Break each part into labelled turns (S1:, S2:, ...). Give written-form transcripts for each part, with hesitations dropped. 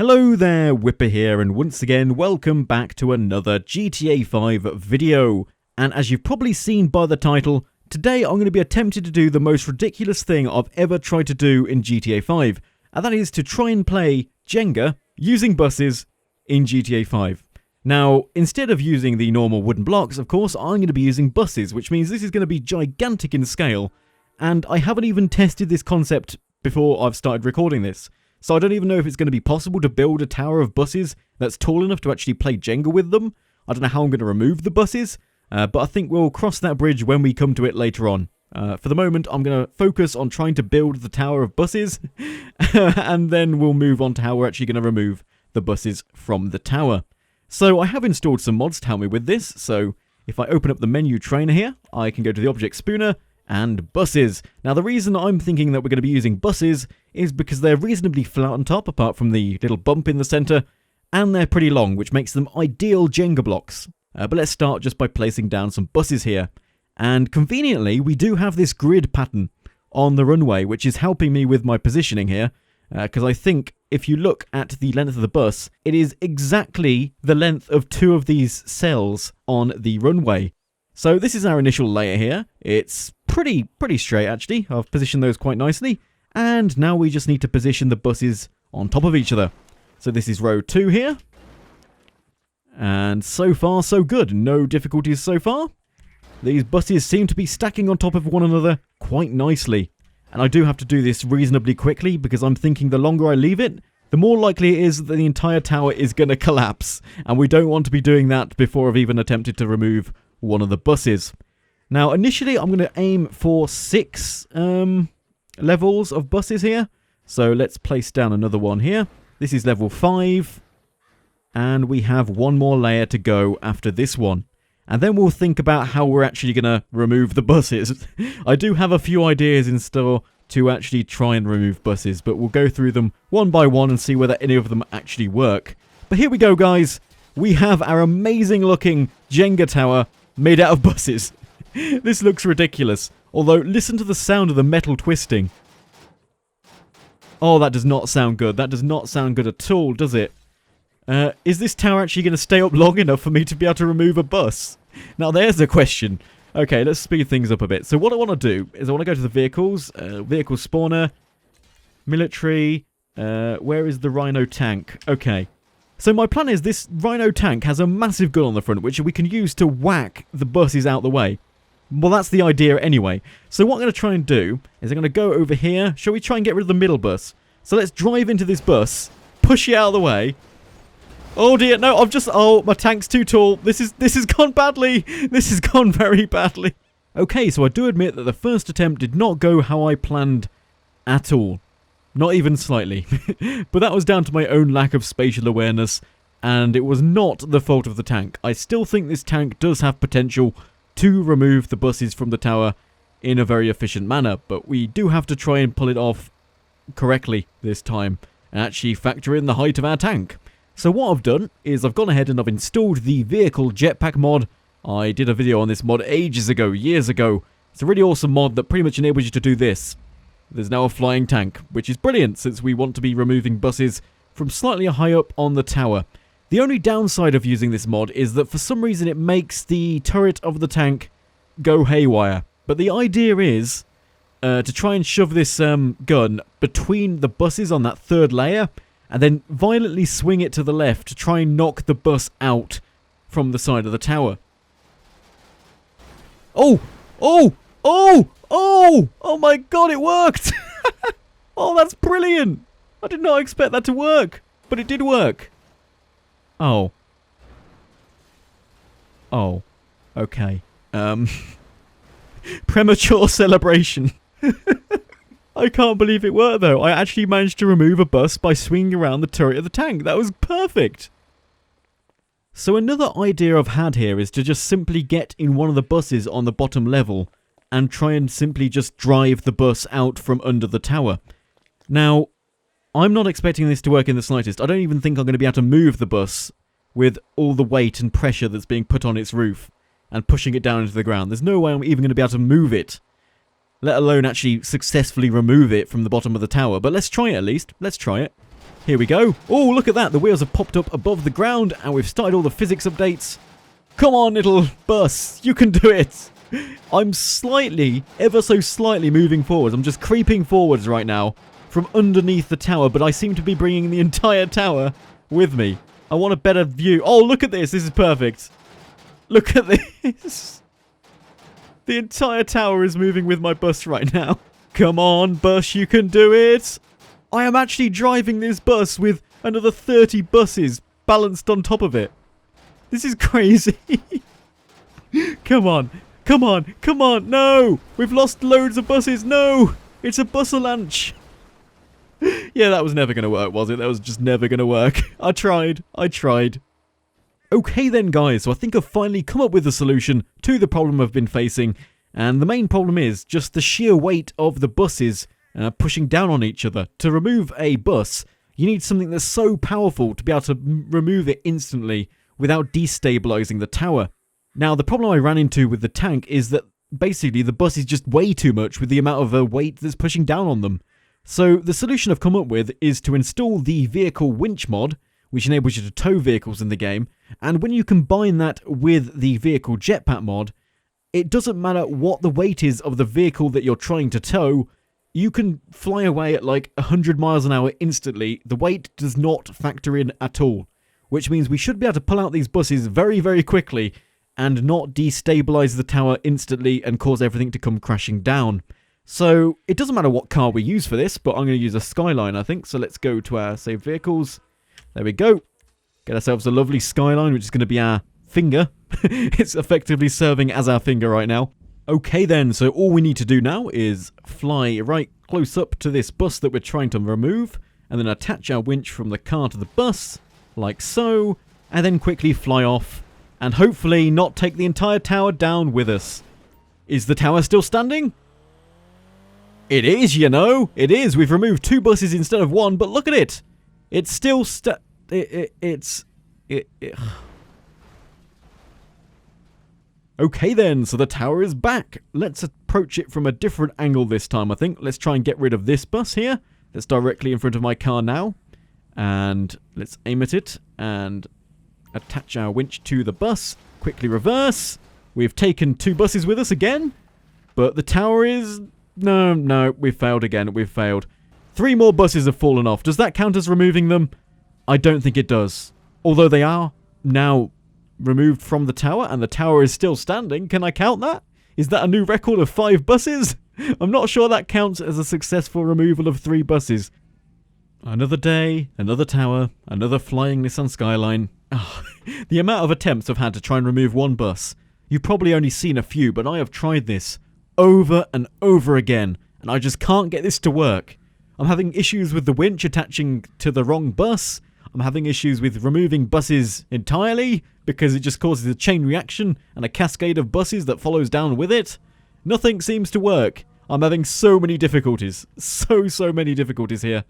S1: Hello there, Wipper here, and once again, welcome back to another GTA 5 video. And as you've probably seen by the title, today I'm going to be attempting to do the most ridiculous thing I've ever tried to do in GTA 5, and that is to try and play Jenga using buses in GTA 5. Now, instead of using the normal wooden blocks, of course, I'm going to be using buses, which means this is going to be gigantic in scale, and I haven't even tested this concept before I've started recording this. So I don't even know if it's going to be possible to build a tower of buses that's tall enough to actually play Jenga with them. I don't know how I'm going to remove the buses, but I think we'll cross that bridge when we come to it later on. For the moment, I'm going to focus on trying to build the tower of buses, and then we'll move on to how we're actually going to remove the buses from the tower. So I have installed some mods to help me with this, so if I open up the menu trainer here, I can go to the object spooner, and buses. Now the reason I'm thinking that we're going to be using buses is because they're reasonably flat on top apart from the little bump in the center, and they're pretty long, which makes them ideal Jenga blocks. But let's start just by placing down some buses here. And conveniently, we do have this grid pattern on the runway, which is helping me with my positioning here, because I think if you look at the length of the bus, it is exactly the length of two of these cells on the runway. So this is our initial layer here. It's pretty straight actually. I've positioned those quite nicely. And now we just need to position the buses on top of each other. So this is row 2 here. And so far so good. No difficulties so far. These buses seem to be stacking on top of one another quite nicely. And I do have to do this reasonably quickly because I'm thinking the longer I leave it, the more likely it is that the entire tower is going to collapse. And we don't want to be doing that before I've even attempted to remove one of the buses. Now, initially, I'm going to aim for 6 levels of buses here. So let's place down another one here. This is level 5. And we have one more layer to go after this one. And then we'll think about how we're actually going to remove the buses. I do have a few ideas in store to actually try and remove buses, but we'll go through them one by one and see whether any of them actually work. But here we go, guys. We have our amazing looking Jenga tower made out of buses. This looks ridiculous. Although, listen to the sound of the metal twisting. Oh, that does not sound good. That does not sound good at all, does it? Is this tower actually going to stay up long enough for me to be able to remove a bus? Now, there's the question. Okay, let's speed things up a bit. So what I want to do is I want to go to the vehicles. Vehicle spawner. Military. Where is the Rhino tank? Okay. So my plan is this Rhino tank has a massive gun on the front, which we can use to whack the buses out the way. Well, that's the idea anyway. So what I'm going to try and do is I'm going to go over here. Shall we try and get rid of the middle bus? So let's drive into this bus, push it out of the way. Oh dear, no, oh, my tank's too tall. This has gone badly. This has gone very badly. Okay, so I do admit that the first attempt did not go how I planned at all. Not even slightly. But that was down to my own lack of spatial awareness, and it was not the fault of the tank. I still think this tank does have potential to remove the buses from the tower in a very efficient manner, but we do have to try and pull it off correctly this time, and actually factor in the height of our tank. So what I've done is I've gone ahead and I've installed the vehicle jetpack mod. I did a video on this mod ages ago, years ago. It's a really awesome mod that pretty much enables you to do this. There's now a flying tank, which is brilliant since we want to be removing buses from slightly high up on the tower. The only downside of using this mod is that for some reason it makes the turret of the tank go haywire. But the idea is to try and shove this gun between the buses on that third layer and then violently swing it to the left to try and knock the bus out from the side of the tower. Oh! Oh! Oh! Oh! Oh my god, it worked! Oh, that's brilliant! I did not expect that to work, but it did work. Oh. Oh. Okay. Premature celebration. I can't believe it worked, though. I actually managed to remove a bus by swinging around the turret of the tank. That was perfect. So another idea I've had here is to just simply get in one of the buses on the bottom level and try and simply just drive the bus out from under the tower. Now, I'm not expecting this to work in the slightest. I don't even think I'm going to be able to move the bus with all the weight and pressure that's being put on its roof and pushing it down into the ground. There's no way I'm even going to be able to move it, let alone actually successfully remove it from the bottom of the tower. But let's try it at least. Let's try it. Here we go. Oh, look at that. The wheels have popped up above the ground and we've started all the physics updates. Come on, little bus. You can do it. I'm slightly, ever so slightly moving forwards. I'm just creeping forwards right now from underneath the tower, but I seem to be bringing the entire tower with me. I want a better view. Oh, look at this. This is perfect. Look at this. The entire tower is moving with my bus right now. Come on, bus. You can do it. I am actually driving this bus with another 30 buses balanced on top of it. This is crazy. Come on. Come on. Come on. No. We've lost loads of buses. No. It's a bus-a-lunch. Yeah, that was never going to work, was it? That was just never going to work. I tried. Okay then, guys. So I think I've finally come up with a solution to the problem I've been facing. And the main problem is just the sheer weight of the buses pushing down on each other. To remove a bus, you need something that's so powerful to be able to remove it instantly without destabilizing the tower. Now, the problem I ran into with the tank is that basically the bus is just way too much with the amount of weight that's pushing down on them. So the solution I've come up with is to install the vehicle winch mod, which enables you to tow vehicles in the game, and when you combine that with the vehicle jetpack mod, it doesn't matter what the weight is of the vehicle that you're trying to tow, you can fly away at like 100 miles an hour instantly. The weight does not factor in at all, which means we should be able to pull out these buses very, very quickly and not destabilize the tower instantly and cause everything to come crashing down. So it doesn't matter what car we use for this, but I'm going to use a Skyline, I think. So let's go to our saved vehicles. There we go. Get ourselves a lovely Skyline, which is going to be our finger. It's effectively serving as our finger right now. Okay then, so all we need to do now is fly right close up to this bus that we're trying to remove, and then attach our winch from the car to the bus, like so, and then quickly fly off, and hopefully not take the entire tower down with us. Is the tower still standing? It is, you know. It is. We've removed 2 buses instead of 1, but look at it. It's still Okay then, so the tower is back. Let's approach it from a different angle this time, I think. Let's try and get rid of this bus here. That's directly in front of my car now. And let's aim at it and attach our winch to the bus. Quickly reverse. We've taken 2 buses with us again. But the tower is... No, we've failed again. We've failed. 3 more buses have fallen off. Does that count as removing them? I don't think it does. Although they are now removed from the tower and the tower is still standing. Can I count that? Is that a new record of 5 buses? I'm not sure that counts as a successful removal of 3 buses. Another day, another tower, another flying Nissan Skyline. Oh, the amount of attempts I've had to try and remove 1 bus. You've probably only seen a few, but I have tried this over and over again, and I just can't get this to work. I'm having issues with the winch attaching to the wrong bus. I'm having issues with removing buses entirely because it just causes a chain reaction and a cascade of buses that follows down with it. Nothing seems to work. I'm having so many difficulties. So many difficulties here.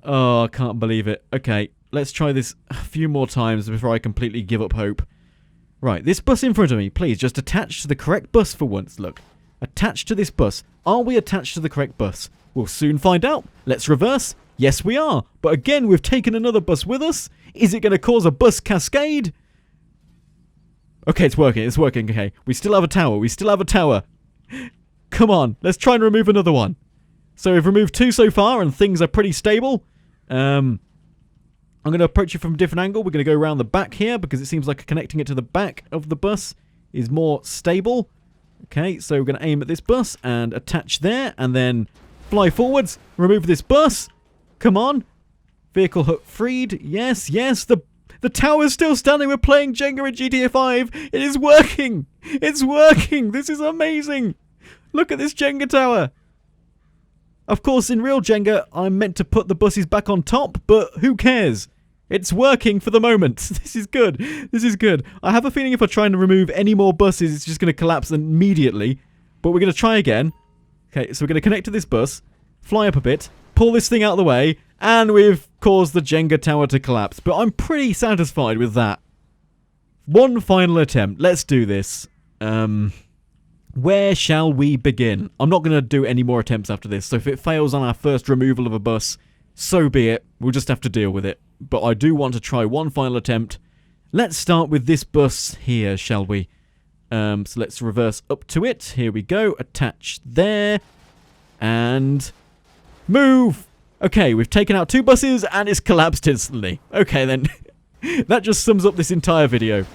S1: Oh, I can't believe it. Okay, let's try this a few more times before I completely give up hope. Right, this bus in front of me, please just attach to the correct bus for once. Look, attach to this bus. Are we attached to the correct bus? We'll soon find out. Let's reverse. Yes, we are. But again, we've taken another bus with us. Is it going to cause a bus cascade? Okay, it's working. It's working. Okay, we still have a tower. We still have a tower. Come on. Let's try and remove another one. So we've removed 2 so far, and things are pretty stable. I'm going to approach it from a different angle. We're going to go around the back here because it seems like connecting it to the back of the bus is more stable. Okay, so we're going to aim at this bus and attach there, and then fly forwards. Remove this bus. Come on. Vehicle hook freed. Yes. The tower's still standing. We're playing Jenga in GTA 5. It is working. It's working. This is amazing. Look at this Jenga tower. Of course, in real Jenga, I'm meant to put the buses back on top, but who cares? It's working for the moment. This is good. This is good. I have a feeling if I try and remove any more buses, it's just going to collapse immediately. But we're going to try again. Okay, so we're going to connect to this bus, fly up a bit, pull this thing out of the way, and we've caused the Jenga tower to collapse. But I'm pretty satisfied with that. One final attempt. Let's do this. Where shall we begin? I'm not going to do any more attempts after this. So if it fails on our first removal of a bus, So be it. We'll just have to deal with it. But I do want to try one final attempt. Let's start with this bus here, shall we? So let's reverse up to it. Here we go. Attach there. And move! Okay, we've taken out 2 buses and it's collapsed instantly. Okay then. That just sums up this entire video.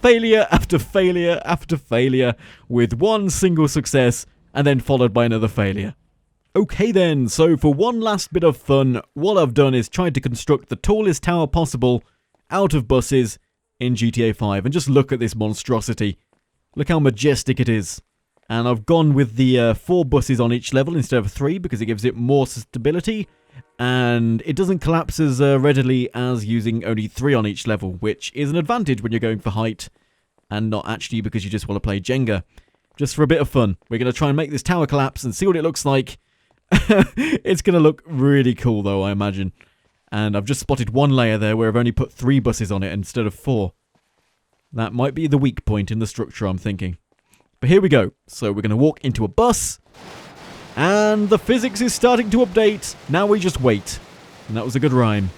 S1: Failure after failure after failure with one single success and then followed by another failure. Okay then, so for one last bit of fun, what I've done is tried to construct the tallest tower possible out of buses in GTA 5. And just look at this monstrosity. Look how majestic it is. And I've gone with the 4 buses on each level instead of 3 because it gives it more stability. And it doesn't collapse as readily as using only 3 on each level, which is an advantage when you're going for height. And not actually because you just want to play Jenga. Just for a bit of fun. We're going to try and make this tower collapse and see what it looks like. It's going to look really cool though, I imagine. And I've just spotted one layer there where I've only put 3 buses on it instead of 4. That might be the weak point in the structure, I'm thinking. But here we go. So we're going to walk into a bus. And the physics is starting to update. Now we just wait. And that was a good rhyme.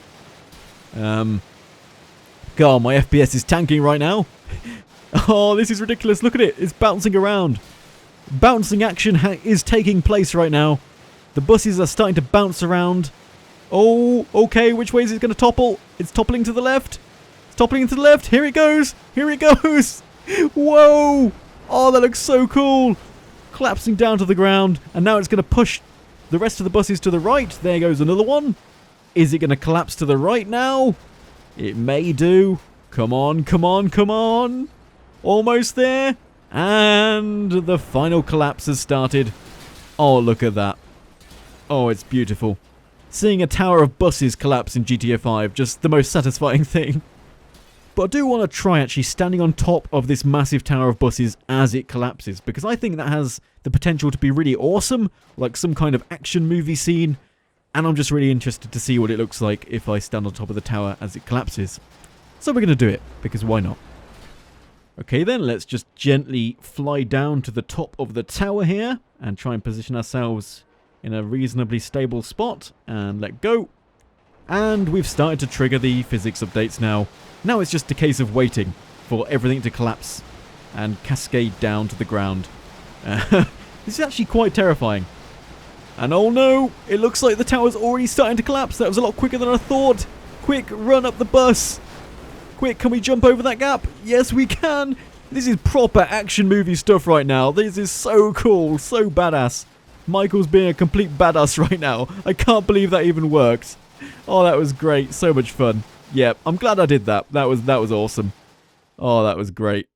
S1: God, my FPS is tanking right now. Oh, this is ridiculous. Look at it. It's bouncing around. Bouncing action is taking place right now. The buses are starting to bounce around. Oh, okay. Which way is it going to topple? It's toppling to the left. It's toppling to the left. Here it goes. Here it goes. Whoa. Oh, that looks so cool. Collapsing down to the ground. And now it's going to push the rest of the buses to the right. There goes another one. Is it going to collapse to the right now? It may do. Come on, come on, come on. Almost there. And the final collapse has started. Oh, look at that. Oh, it's beautiful. Seeing a tower of buses collapse in GTA 5, just the most satisfying thing. But I do want to try actually standing on top of this massive tower of buses as it collapses, because I think that has the potential to be really awesome, like some kind of action movie scene, and I'm just really interested to see what it looks like if I stand on top of the tower as it collapses. So we're going to do it, because why not? Okay then, let's just gently fly down to the top of the tower here, and try and position ourselves in a reasonably stable spot, and let go. And we've started to trigger the physics updates now. Now it's just a case of waiting for everything to collapse and cascade down to the ground. This is actually quite terrifying. And oh no, it looks like the tower's already starting to collapse. That was a lot quicker than I thought. Quick, run up the bus. Quick, can we jump over that gap? Yes, we can. This is proper action movie stuff right now. This is so cool, so badass. Michael's being a complete badass right now. I can't believe that even worked. Oh, that was great. So much fun. Yeah, I'm glad I did that. That was awesome. Oh, that was great.